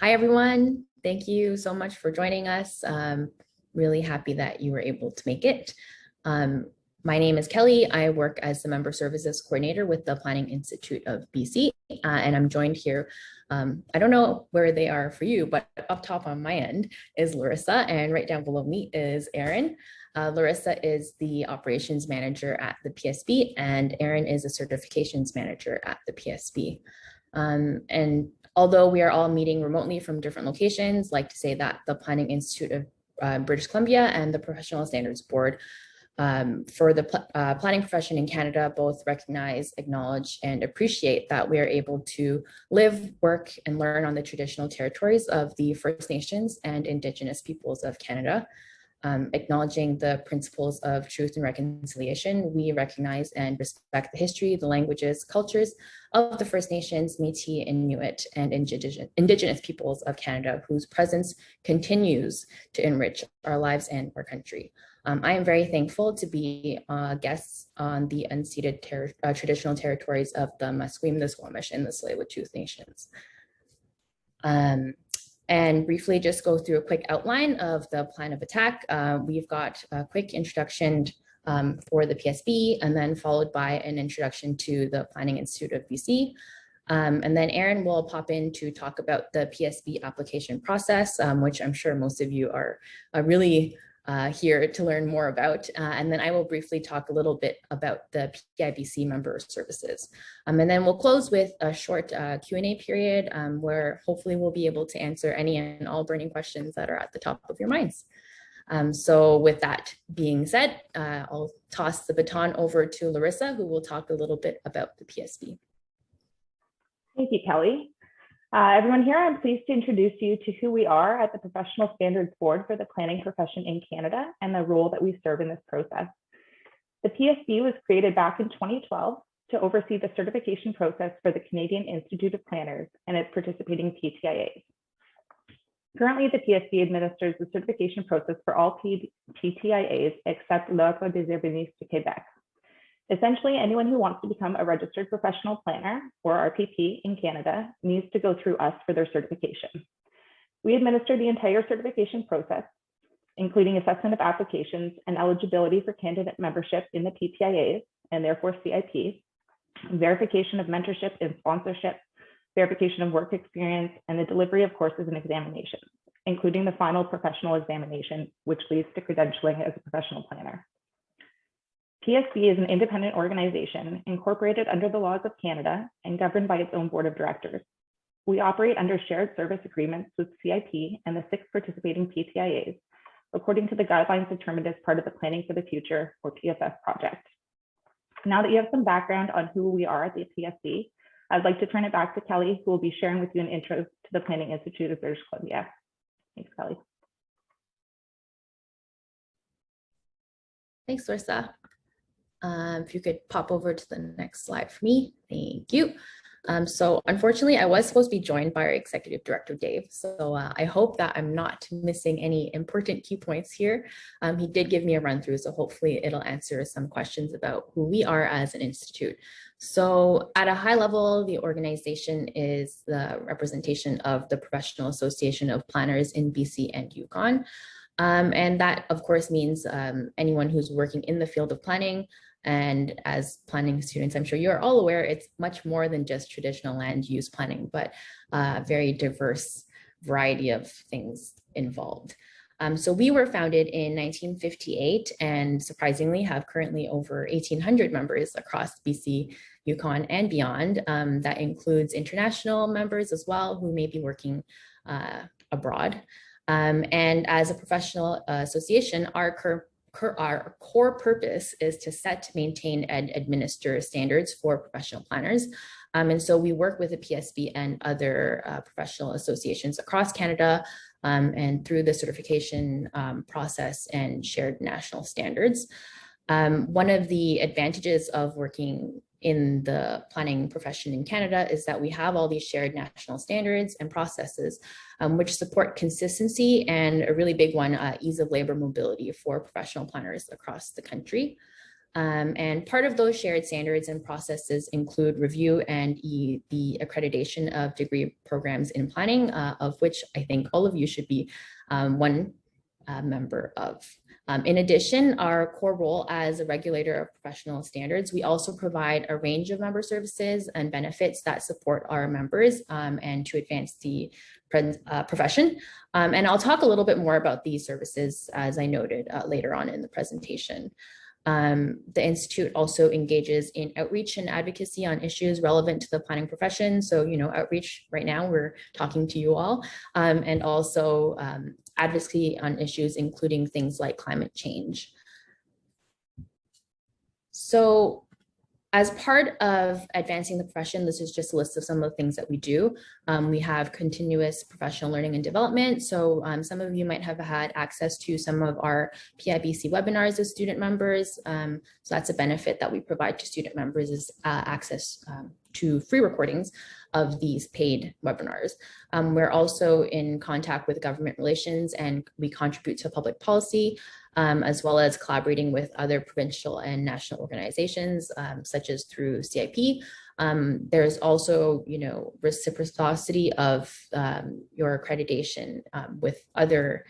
Hi, everyone. Thank you so much for joining us. Really happy that you were able to make it. My name is Kelly. I work as the Member Services Coordinator with the Planning Institute of BC, and I'm joined here. I don't know where they are for you, but up top on my end is Larissa, and right down below me is Erin. Larissa is the Operations Manager at the PSB, and Erin is a Certifications Manager at the PSB. And although we are all meeting remotely from different locations, I'd like to say that the Planning Institute of British Columbia and the Professional Standards Board for the planning profession in Canada both recognize, acknowledge, and appreciate that we are able to live, work, and learn on the traditional territories of the First Nations and Indigenous peoples of Canada. Acknowledging the principles of truth and reconciliation, we recognize and respect the history, the languages, cultures of the First Nations, Métis, Inuit, and Indigenous peoples of Canada, whose presence continues to enrich our lives and our country. I am very thankful to be guests on the unceded traditional territories of the Musqueam, the Squamish, and the Tsleil-Waututh Nations. And briefly just go through a quick outline of the plan of attack. We've got a quick introduction for the PSB, and then followed by an introduction to the Planning Institute of BC. And then Erin will pop in to talk about the PSB application process, which I'm sure most of you are really here to learn more about. And then I will briefly talk a little bit about the PIBC member services. And then we'll close with a short Q&A period where hopefully we'll be able to answer any and all burning questions that are at the top of your minds. So with that being said, I'll toss the baton over to Larissa, who will talk a little bit about the PSB. Thank you, Kelly. Everyone here, I'm pleased to introduce you to who we are at the Professional Standards Board for the planning profession in Canada and the role that we serve in this process. The PSB was created back in 2012 to oversee the certification process for the Canadian Institute of Planners and its participating PTIAs. Currently, the PSB administers the certification process for all PTIAs except l'Ordre des Urbanistes du Québec. Essentially, anyone who wants to become a registered professional planner, or RPP, in Canada needs to go through us for their certification. We administer the entire certification process, including assessment of applications and eligibility for candidate membership in the PTIAs, and therefore CIP, verification of mentorship and sponsorship, verification of work experience, and the delivery of courses and examinations, including the final professional examination, which leads to credentialing as a professional planner. PSB is an independent organization incorporated under the laws of Canada and governed by its own board of directors. We operate under shared service agreements with CIP and the 6 participating PTIAs, according to the guidelines determined as part of the Planning for the Future, or PFF project. Now that you have some background on who we are at the PSB, I'd like to turn it back to Kelly, who will be sharing with you an intro to the Planning Institute of British Columbia. Thanks, Kelly. Thanks, Larissa. If you could pop over to the next slide for me. Thank you. So unfortunately, I was supposed to be joined by our Executive Director, Dave. So I hope that I'm not missing any important key points here. He did give me a run through, so hopefully it'll answer some questions about who we are as an institute. So at a high level, the organization is the representation of the Professional Association of Planners in BC and Yukon. And that, of course, means anyone who's working in the field of planning. And as planning students, I'm sure you're all aware, it's much more than just traditional land use planning, but a very diverse variety of things involved. So we were founded in 1958 and surprisingly have currently over 1,800 members across BC, Yukon, and beyond. That includes international members as well who may be working abroad. And as a professional association, our core purpose is to set, maintain, and administer standards for professional planners. And so we work with the PSB and other professional associations across Canada and through the certification process and shared national standards. One of the advantages of working in the planning profession in Canada is that we have all these shared national standards and processes which support consistency and a really big one, ease of labor mobility for professional planners across the country. And part of those shared standards and processes include review and the accreditation of degree programs in planning, of which I think all of you should be one member of. In addition, our core role as a regulator of professional standards, we also provide a range of member services and benefits that support our members and to advance the profession. And I'll talk a little bit more about these services as I noted later on in the presentation. The Institute also engages in outreach and advocacy on issues relevant to the planning profession. So, outreach right now, we're talking to you all, and also advocacy on issues including things like climate change. So, as part of advancing the profession, this is just a list of some of the things that we do. We have continuous professional learning and development. So some of you might have had access to some of our PIBC webinars as student members. So that's a benefit that we provide to student members is access to free recordings of these paid webinars. We're also in contact with government relations and we contribute to public policy. As well as collaborating with other provincial and national organizations, such as through CIP. There's also, reciprocity of your accreditation with other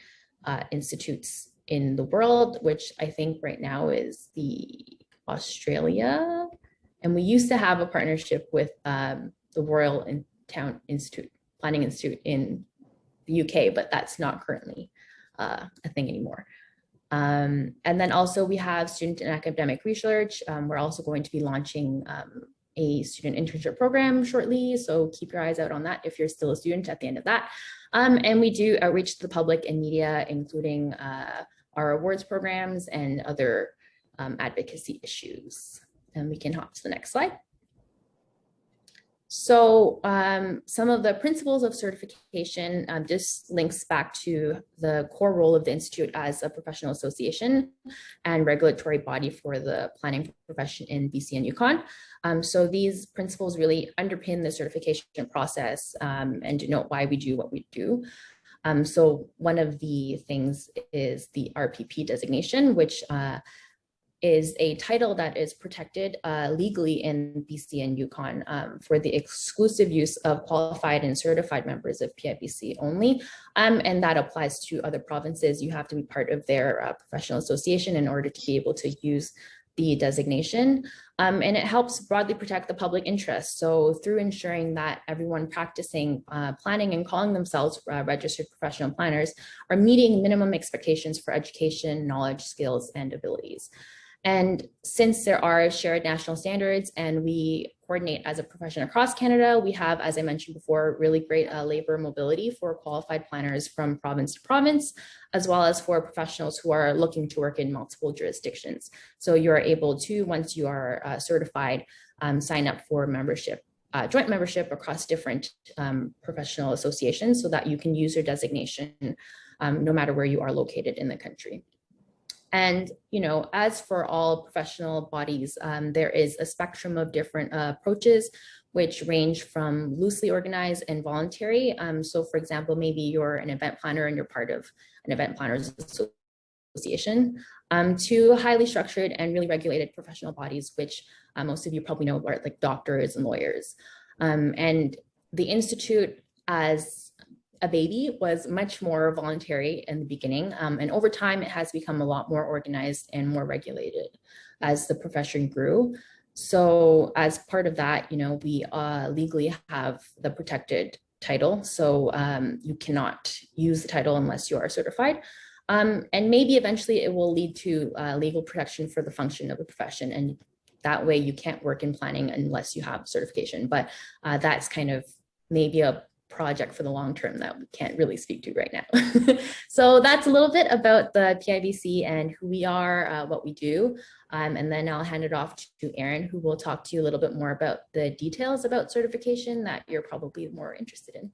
institutes in the world, which I think right now is the Australia. And we used to have a partnership with the Royal Town Institute, Planning Institute in the UK, but that's not currently a thing anymore. And then also we have student and academic research. We're also going to be launching a student internship program shortly. So keep your eyes out on that if you're still a student at the end of that. And we do outreach to the public and media, including our awards programs and other advocacy issues. And we can hop to the next slide. So some of the principles of certification just links back to the core role of the Institute as a professional association and regulatory body for the planning profession in BC and Yukon. So these principles really underpin the certification process and denote why we do what we do. So one of the things is the Rpp designation, which is a title that is protected legally in BC and Yukon for the exclusive use of qualified and certified members of PIBC only. And that applies to other provinces. You have to be part of their professional association in order to be able to use the designation. And it helps broadly protect the public interest. So through ensuring that everyone practicing planning and calling themselves registered professional planners are meeting minimum expectations for education, knowledge, skills, and abilities. And since there are shared national standards and we coordinate as a profession across Canada, we have, as I mentioned before, really great labor mobility for qualified planners from province to province, as well as for professionals who are looking to work in multiple jurisdictions. So you are able to, once you are certified, sign up for membership, joint membership across different professional associations so that you can use your designation no matter where you are located in the country. And, as for all professional bodies, there is a spectrum of different approaches, which range from loosely organized and voluntary. So for example, maybe you're an event planner and you're part of an event planners association, to highly structured and really regulated professional bodies, which most of you probably know are like doctors and lawyers. And the Institute as a baby was much more voluntary in the beginning. And over time, it has become a lot more organized and more regulated as the profession grew. So as part of that, we legally have the protected title. So you cannot use the title unless you are certified. And maybe eventually it will lead to legal protection for the function of the profession. And that way you can't work in planning unless you have certification. But that's kind of maybe a project for the long term that we can't really speak to right now. So that's a little bit about the PIBC and who we are, what we do. And then I'll hand it off to Erin, who will talk to you a little bit more about the details about certification that you're probably more interested in.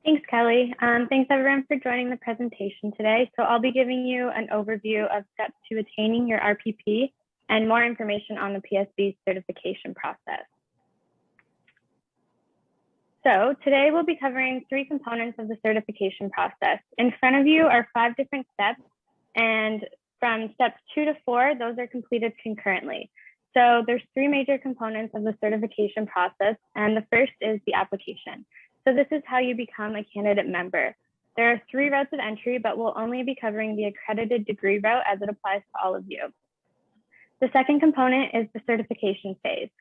Thanks, Kelly. Thanks everyone for joining the presentation today. So I'll be giving you an overview of steps to attaining your RPP and more information on the PSB certification process. So today we'll be covering 3 components of the certification process. In front of you are 5 different steps, and from steps 2 to 4, those are completed concurrently. So there's 3 major components of the certification process, and the first is the application. So this is how you become a candidate member. There are 3 routes of entry, but we'll only be covering the accredited degree route as it applies to all of you. The second component is the certification phase.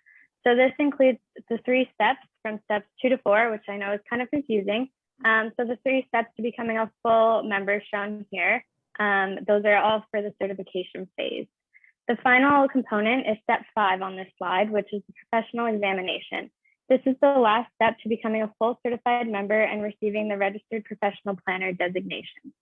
So this includes the 3 steps from steps 2 to 4, which I know is kind of confusing. So the 3 steps to becoming a full member shown here, those are all for the certification phase. The final component is step 5 on this slide, which is the professional examination. This is the last step to becoming a full certified member and receiving the Registered Professional Planner designation.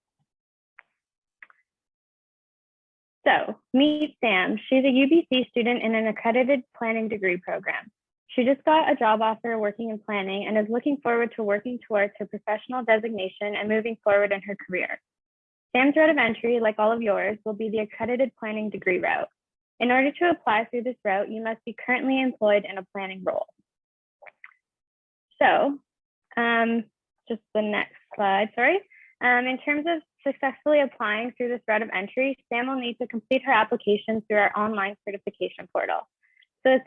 So meet Sam. She's a UBC student in an accredited planning degree program. She just got a job offer working in planning and is looking forward to working towards her professional designation and moving forward in her career. Sam's route of entry, like all of yours, will be the accredited planning degree route. In order to apply through this route, you must be currently employed in a planning role. So, just the next slide, sorry. In terms of successfully applying through this route of entry, Sam will need to complete her application through our online certification portal. So a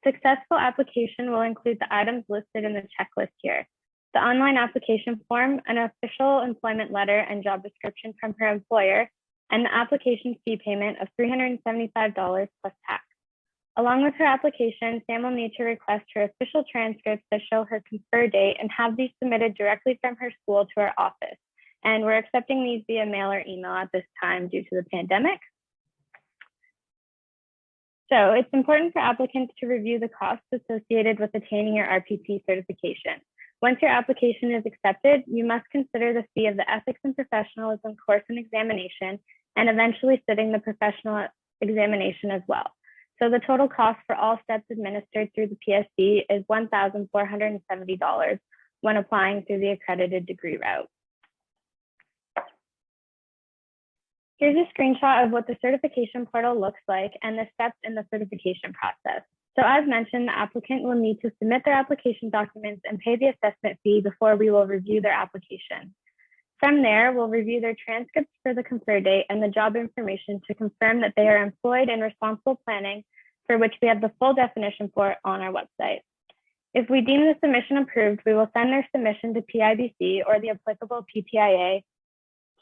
successful application will include the items listed in the checklist here: the online application form, an official employment letter and job description from her employer, and the application fee payment of $375 plus tax. Along with her application, Sam will need to request her official transcripts that show her confer date and have these submitted directly from her school to our office. And we're accepting these via mail or email at this time due to the pandemic. So it's important for applicants to review the costs associated with attaining your RPP certification. Once your application is accepted, you must consider the fee of the Ethics and Professionalism course and examination, and eventually sitting the professional examination as well. So the total cost for all steps administered through the PSB is $1,470 when applying through the accredited degree route. Here's a screenshot of what the certification portal looks like and the steps in the certification process. So as mentioned, the applicant will need to submit their application documents and pay the assessment fee before we will review their application. From there, we'll review their transcripts for the confer date and the job information to confirm that they are employed in responsible planning, for which we have the full definition for on our website. If we deem the submission approved, we will send their submission to PIBC or the applicable PTIA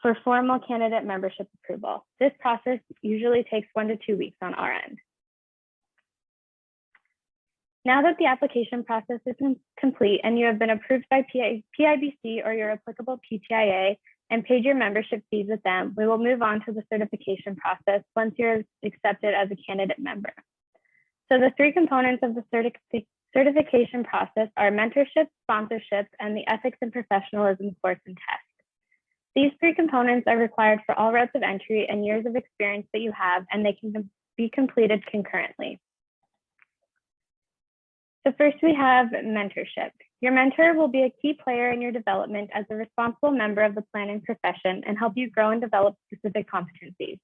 for formal candidate membership approval. This process usually takes 1 to 2 weeks on our end. Now that the application process is complete and you have been approved by PIBC or your applicable PTIA and paid your membership fees with them, we will move on to the certification process once you're accepted as a candidate member. So the 3 components of the certification process are mentorship, sponsorship, and the ethics and professionalism course and test. These 3 components are required for all routes of entry and years of experience that you have, and they can be completed concurrently. So first we have mentorship. Your mentor will be a key player in your development as a responsible member of the planning profession and help you grow and develop specific competencies.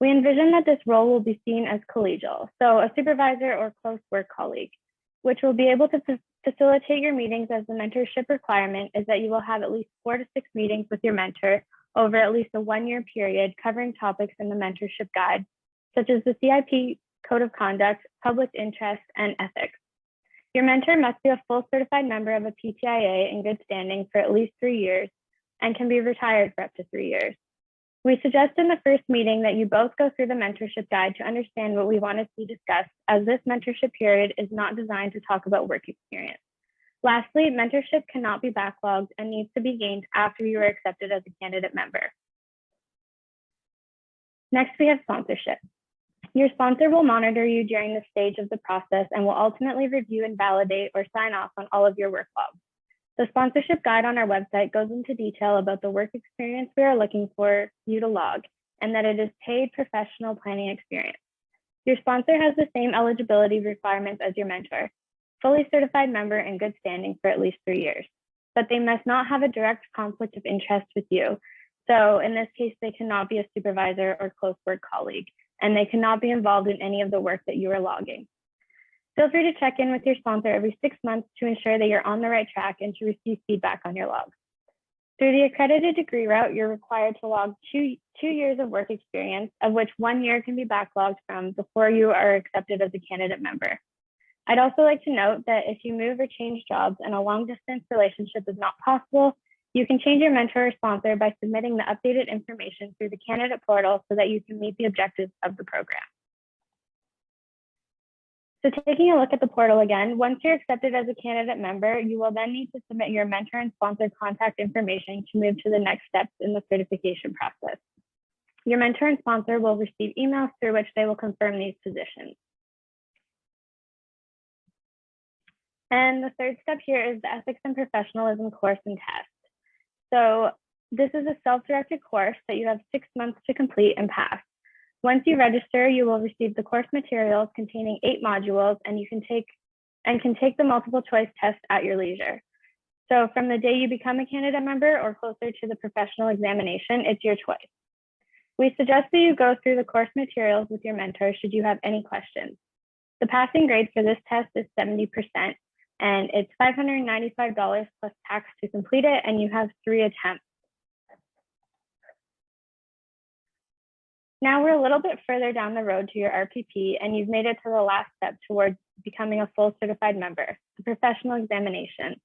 We envision that this role will be seen as collegial, so a supervisor or close work colleague, which will be able to facilitate your meetings, as the mentorship requirement is that you will have at least 4 to 6 meetings with your mentor over at least a 1-year period, covering topics in the mentorship guide, such as the CIP, code of conduct, public interest, and ethics. Your mentor must be a full certified member of a PTIA in good standing for at least 3 years and can be retired for up to 3 years. We suggest in the first meeting that you both go through the mentorship guide to understand what we want to see discussed, as this mentorship period is not designed to talk about work experience. Lastly, mentorship cannot be backlogged and needs to be gained after you are accepted as a candidate member. Next, we have sponsorship. Your sponsor will monitor you during this stage of the process and will ultimately review and validate or sign off on all of your work logs. The sponsorship guide on our website goes into detail about the work experience we are looking for you to log, and that it is paid professional planning experience. Your sponsor has the same eligibility requirements as your mentor, fully certified member in good standing for at least 3 years, but they must not have a direct conflict of interest with you. So in this case, they cannot be a supervisor or close work colleague, and they cannot be involved in any of the work that you are logging. Feel free to check in with your sponsor every 6 months to ensure that you're on the right track and to receive feedback on your logs. Through the accredited degree route, you're required to log two years of work experience, of which 1 year can be backlogged from before you are accepted as a candidate member. I'd also like to note that if you move or change jobs and a long distance relationship is not possible, you can change your mentor or sponsor by submitting the updated information through the candidate portal so that you can meet the objectives of the program. So taking a look at the portal again, once you're accepted as a candidate member, you will then need to submit your mentor and sponsor contact information to move to the next steps in the certification process. Your mentor and sponsor will receive emails through which they will confirm these positions. And the third step here is the Ethics and Professionalism course and test. So this is a self-directed course that you have 6 months to complete and pass. Once you register, you will receive the course materials containing 8 modules, and you can take the multiple choice test at your leisure. So from the day you become a candidate member or closer to the professional examination, it's your choice. We suggest that you go through the course materials with your mentor should you have any questions. The passing grade for this test is 70%, and it's $595 plus tax to complete it, and you have 3 attempts. Now we're a little bit further down the road to your RPP, and you've made it to the last step towards becoming a full certified member, the professional examination.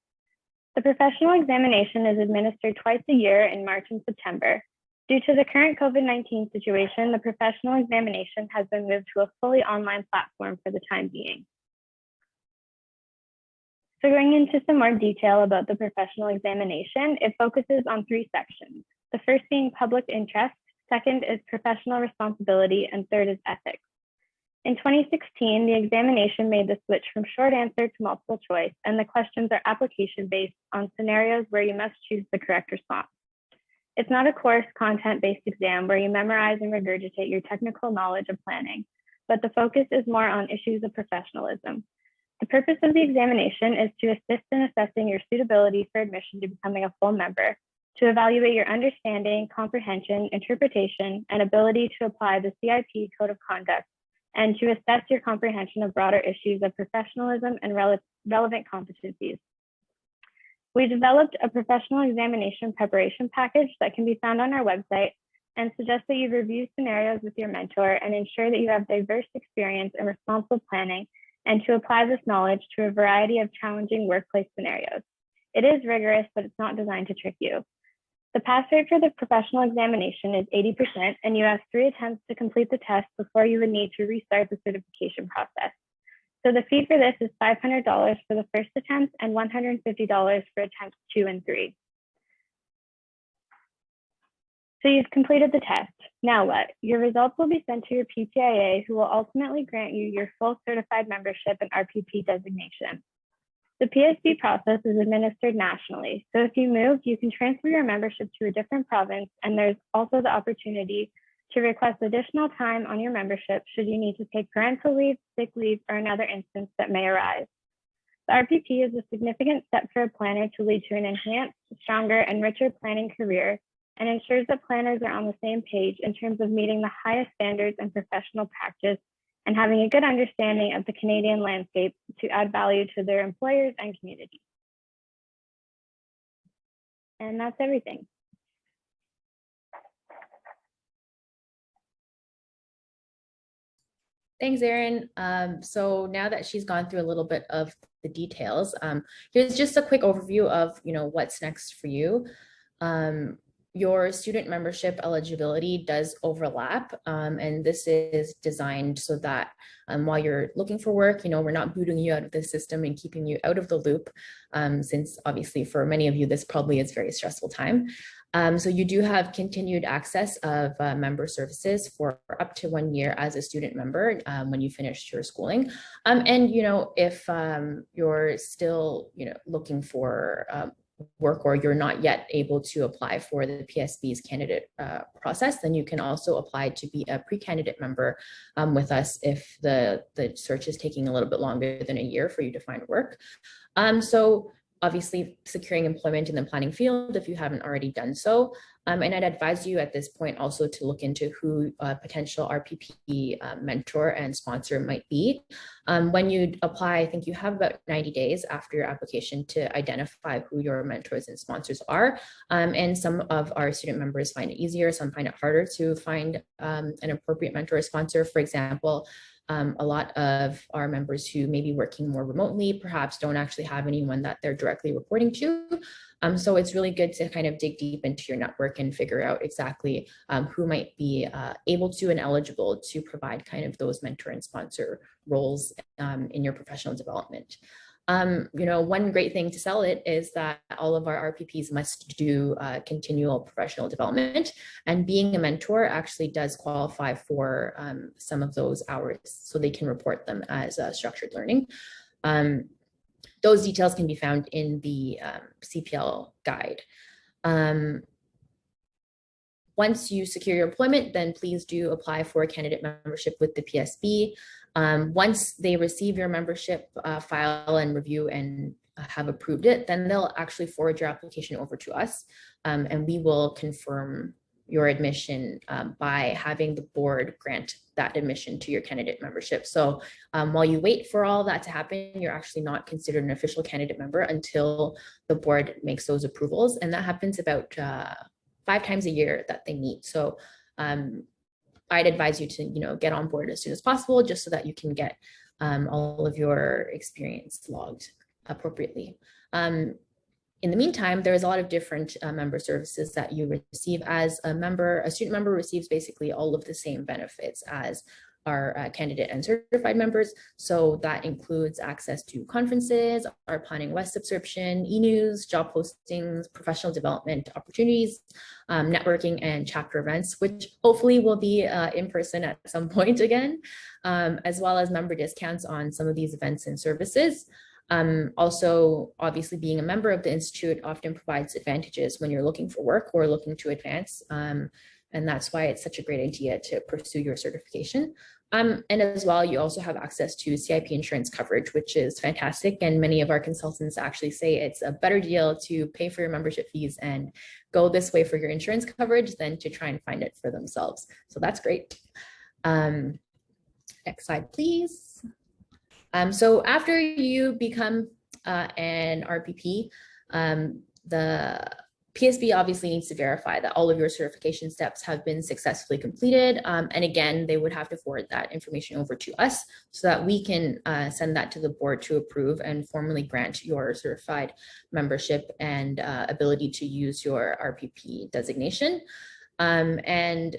The professional examination is administered twice a year in March and September. Due to the current COVID-19 situation, the professional examination has been moved to a fully online platform for the time being. So going into some more detail about the professional examination, it focuses on 3 sections. The first being public interest, second is professional responsibility, and third is ethics. In 2016, the examination made the switch from short answer to multiple choice, and the questions are application-based on scenarios where you must choose the correct response. It's not a course content-based exam where you memorize and regurgitate your technical knowledge of planning, but the focus is more on issues of professionalism. The purpose of the examination is to assist in assessing your suitability for admission to becoming a full member, to evaluate your understanding, comprehension, interpretation, and ability to apply the CIP Code of Conduct, and to assess your comprehension of broader issues of professionalism and relevant competencies. We developed a professional examination preparation package that can be found on our website and suggest that you review scenarios with your mentor and ensure that you have diverse experience in responsible planning and to apply this knowledge to a variety of challenging workplace scenarios. It is rigorous, but it's not designed to trick you. The pass rate for the professional examination is 80%, and you have 3 attempts to complete the test before you would need to restart the certification process. So the fee for this is $500 for the first attempt and $150 for attempts 2 and 3. So you've completed the test. Now what? Your results will be sent to your PPIA, who will ultimately grant you your full certified membership and RPP designation. The PSB process is administered nationally. So if you move, you can transfer your membership to a different province, and there's also the opportunity to request additional time on your membership should you need to take parental leave, sick leave, or another instance that may arise. The RPP is a significant step for a planner to lead to an enhanced, stronger, and richer planning career, and ensures that planners are on the same page in terms of meeting the highest standards in professional practice and having a good understanding of the Canadian landscape to add value to their employers and communities. And that's everything. Thanks, Erin. So now that she's gone through a little bit of the details, here's just a quick overview of what's next for you. Your student membership eligibility does overlap, and this is designed so that while you're looking for work, we're not booting you out of the system and keeping you out of the loop, since obviously for many of you, this probably is a very stressful time. So you do have continued access of member services for up to 1 year as a student member when you finish your schooling. And, if you're still, looking for work or you're not yet able to apply for the PSB's candidate process, then you can also apply to be a pre-candidate member with us if the search is taking a little bit longer than a year for you to find work. So obviously securing employment in the planning field if you haven't already done so. And I'd advise you at this point also to look into who a potential RPP mentor and sponsor might be. When you apply, I think you have about 90 days after your application to identify who your mentors and sponsors are. And some of our student members find it easier, some find it harder to find an appropriate mentor or sponsor. For example, a lot of our members who may be working more remotely perhaps don't actually have anyone that they're directly reporting to. So it's really good to kind of dig deep into your network and figure out exactly who might be able to and eligible to provide kind of those mentor and sponsor roles in your professional development. One great thing to sell it is that all of our RPPs must do continual professional development, and being a mentor actually does qualify for some of those hours, so they can report them as structured learning. Those details can be found in the CPL guide. Once you secure your employment, then please do apply for a candidate membership with the PSB. Once they receive your membership file and review and have approved it, then they'll actually forward your application over to us, and we will confirm your admission by having the board grant that admission to your candidate membership. So while you wait for all that to happen, you're actually not considered an official candidate member until the board makes those approvals, and that happens about 5 times a year that they meet. So I'd advise you to get on board as soon as possible, just so that you can get all of your experience logged appropriately. In the meantime, there's a lot of different member services that you receive as a member. A student member receives basically all of the same benefits as our candidate and certified members. So that includes access to conferences, our Planning West subscription, e-news, job postings, professional development opportunities, networking and chapter events, which hopefully will be in person at some point again, as well as member discounts on some of these events and services. Also, obviously, being a member of the Institute often provides advantages when you're looking for work or looking to advance. And that's why it's such a great idea to pursue your certification. And as well, you also have access to CIP insurance coverage, which is fantastic. And many of our consultants actually say it's a better deal to pay for your membership fees and go this way for your insurance coverage than to try and find it for themselves. So that's great. Next slide, please. So after you become an RPP, the PSB obviously needs to verify that all of your certification steps have been successfully completed. And again, they would have to forward that information over to us so that we can send that to the board to approve and formally grant your certified membership and ability to use your RPP designation. And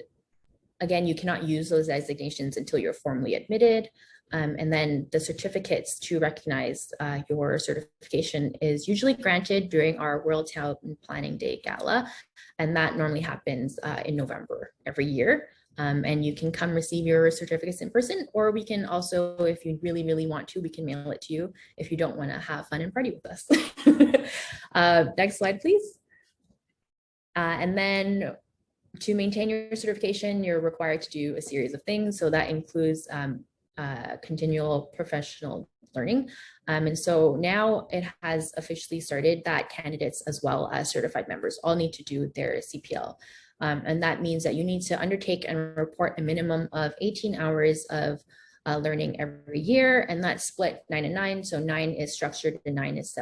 again, you cannot use those designations until you're formally admitted. And then the certificates to recognize your certification is usually granted during our World Town Planning Day Gala. And that normally happens in November every year. And you can come receive your certificates in person, or we can also, if you really, really want to, we can mail it to you if you don't want to have fun and party with us. Next slide, please. And then to maintain your certification, you're required to do a series of things. So that includes continual professional learning. And so now it has officially started that candidates as well as certified members all need to do their CPL. And that means that you need to undertake and report a minimum of 18 hours of learning every year, and that's split 9 and 9. So 9 is structured and 9 is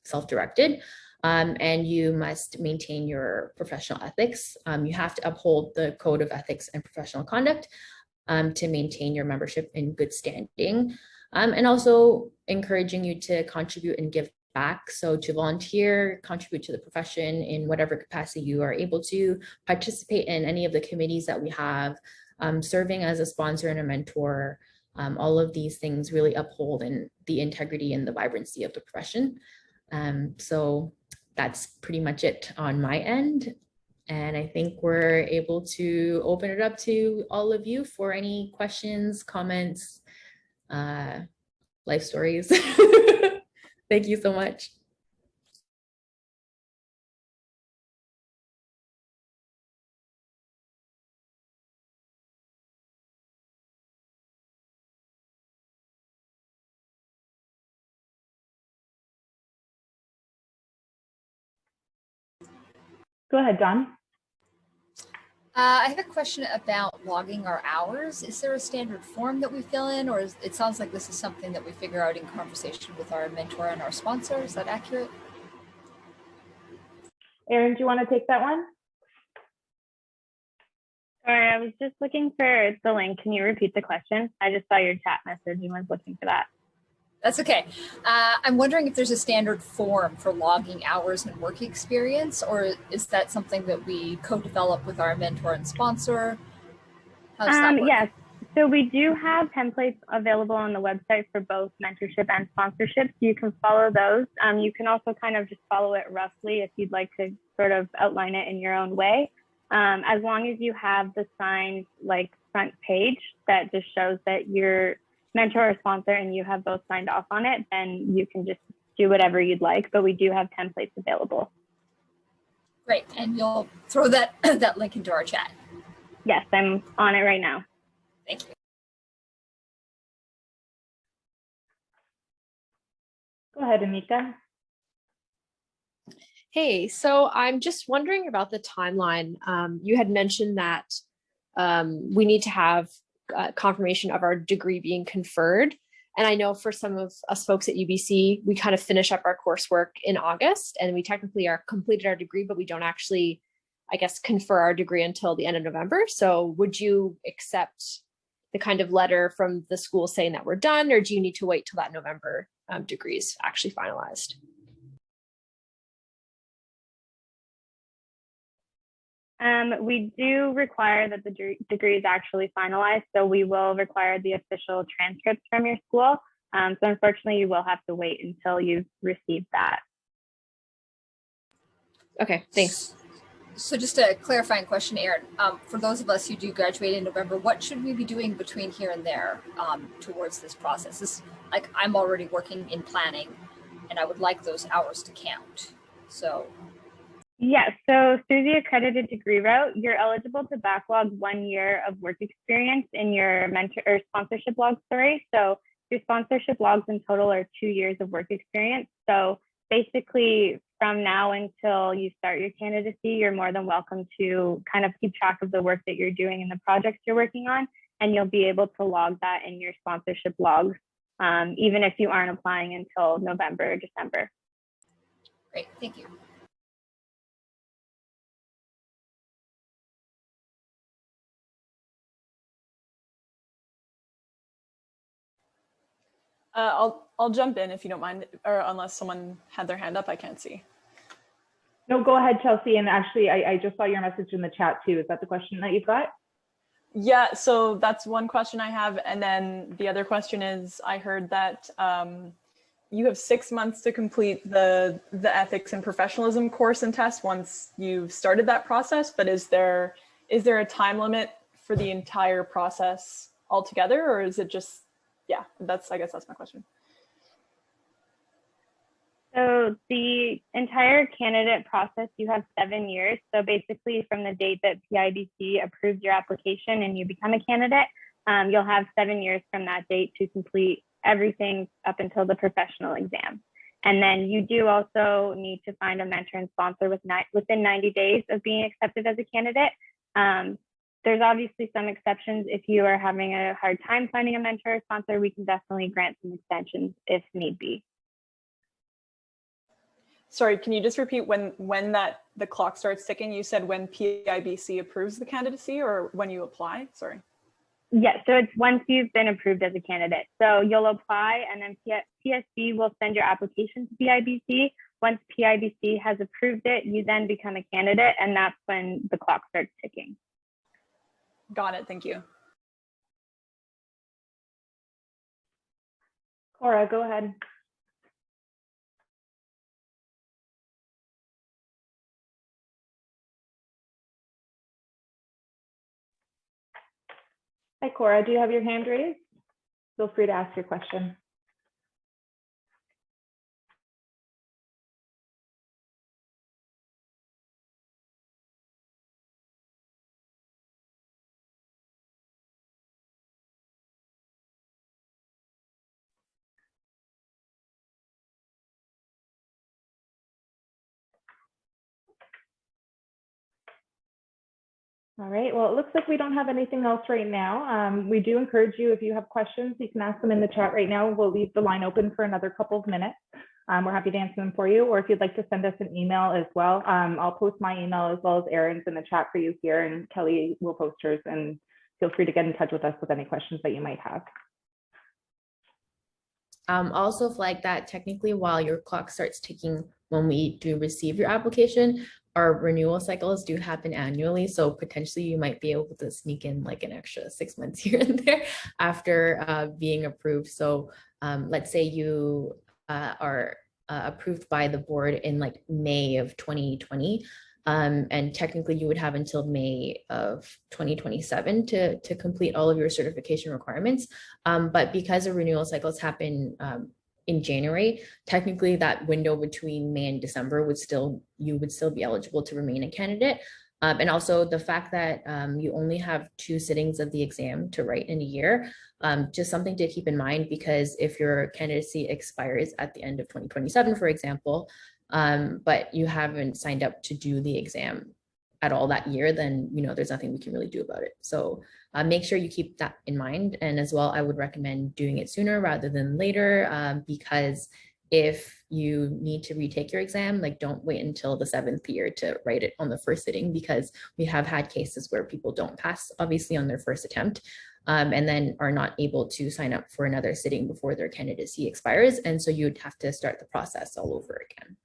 self-directed. And you must maintain your professional ethics. You have to uphold the code of ethics and professional conduct to maintain your membership in good standing, and also encouraging you to contribute and give back. So to volunteer, contribute to the profession in whatever capacity you are able to, participate in any of the committees that we have, serving as a sponsor and a mentor. All of these things really uphold the integrity and the vibrancy of the profession. So that's pretty much it on my end. And I think we're able to open it up to all of you for any questions, comments, life stories. Thank you so much. Go ahead, Don. I have a question about logging our hours. Is there a standard form that we fill in, or it sounds like this is something that we figure out in conversation with our mentor and our sponsor? Is that accurate? Erin, do you want to take that one? Sorry, I was just looking for the link. Can you repeat the question? I just saw your chat message and was looking for that. That's okay. I'm wondering if there's a standard form for logging hours and work experience, or is that something that we co-develop with our mentor and sponsor? How does that work? Yes, so we do have templates available on the website for both mentorship and sponsorship. So you can follow those. You can also kind of just follow it roughly if you'd like to sort of outline it in your own way. As long as you have the signed like front page that just shows that you're mentor or sponsor and you have both signed off on it, then you can just do whatever you'd like, but we do have templates available. Great, and you'll throw that, that link into our chat. Yes, I'm on it right now. Thank you. Go ahead, Anika. Hey, so I'm just wondering about the timeline. You had mentioned that we need to have confirmation of our degree being conferred. And I know for some of us folks at UBC, we kind of finish up our coursework in August and we technically are completed our degree, but we don't actually, I guess, confer our degree until the end of November. So would you accept the kind of letter from the school saying that we're done, or do you need to wait till that November degree is actually finalized? We do require that the degree is actually finalized, so we will require the official transcripts from your school. So unfortunately, you will have to wait until you've received that. Okay, thanks. So just a clarifying question, Erin, for those of us who do graduate in November, what should we be doing between here and there towards this process? Like I'm already working in planning and I would like those hours to count. So. Yes, so through the accredited degree route, you're eligible to backlog 1 year of work experience in your mentor or sponsorship logs, sorry. So your sponsorship logs in total are 2 years of work experience. So basically from now until you start your candidacy, you're more than welcome to kind of keep track of the work that you're doing and the projects you're working on, and you'll be able to log that in your sponsorship logs, even if you aren't applying until November or December. Great, thank you. I'll jump in if you don't mind, or unless someone had their hand up, I can't see. No, go ahead, Chelsea. And actually, I just saw your message in the chat too. Is that the question that you've got? Yeah, so that's one question I have. And then the other question is, I heard that you have 6 months to complete the ethics and professionalism course and test once you've started that process, but is there a time limit for the entire process altogether, or is it just, yeah, I guess that's my question. So the entire candidate process, you have 7 years. So basically from the date that PIBC approves your application and you become a candidate, you'll have 7 years from that date to complete everything up until the professional exam. And then you do also need to find a mentor and sponsor within 90 days of being accepted as a candidate. There's obviously some exceptions. If you are having a hard time finding a mentor or sponsor, we can definitely grant some extensions if need be. Sorry, can you just repeat when the clock starts ticking? You said when PIBC approves the candidacy or when you apply? Sorry. Yes, so it's once you've been approved as a candidate. So you'll apply and then PSB will send your application to PIBC. Once PIBC has approved it, you then become a candidate, and that's when the clock starts ticking. Got it, thank you. Cora, go ahead. Hi, Cora, do you have your hand raised? Feel free to ask your question. All right, well, it looks like we don't have anything else right now. We do encourage you, if you have questions, you can ask them in the chat right now. We'll leave the line open for another couple of minutes. We're happy to answer them for you, or if you'd like to send us an email as well. I'll post my email as well as Erin's in the chat for you here, and Kelly will post hers, and feel free to get in touch with us with any questions that you might have. Also flag that technically while your clock starts ticking when we do receive your application, our renewal cycles do happen annually. So potentially you might be able to sneak in like an extra 6 months here and there after being approved. So let's say you are approved by the board in like May of 2020. And technically you would have until May of 2027 to complete all of your certification requirements. But because the renewal cycles happen in January, technically that window between May and December you would still be eligible to remain a candidate. And also the fact that you only have 2 sittings of the exam to write in a year, just something to keep in mind, because if your candidacy expires at the end of 2027, for example, but you haven't signed up to do the exam at all that year, then there's nothing we can really do about it. So make sure you keep that in mind. And as well, I would recommend doing it sooner rather than later, because if you need to retake your exam, like don't wait until the 7th year to write it on the first sitting, because we have had cases where people don't pass obviously on their first attempt, and then are not able to sign up for another sitting before their candidacy expires. And so you'd have to start the process all over again.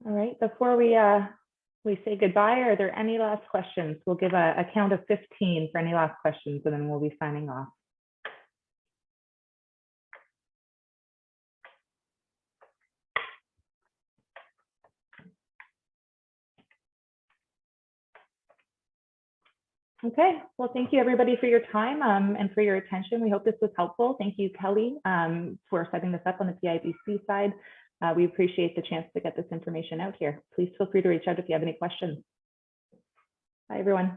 All right, before we say goodbye, are there any last questions? We'll give a count of 15 for any last questions, and then we'll be signing off. Okay, well, thank you everybody for your time and for your attention. We hope this was helpful. Thank you, Kelly, for setting this up on the PIBC side. We appreciate the chance to get this information out here. Please feel free to reach out if you have any questions. Bye, everyone.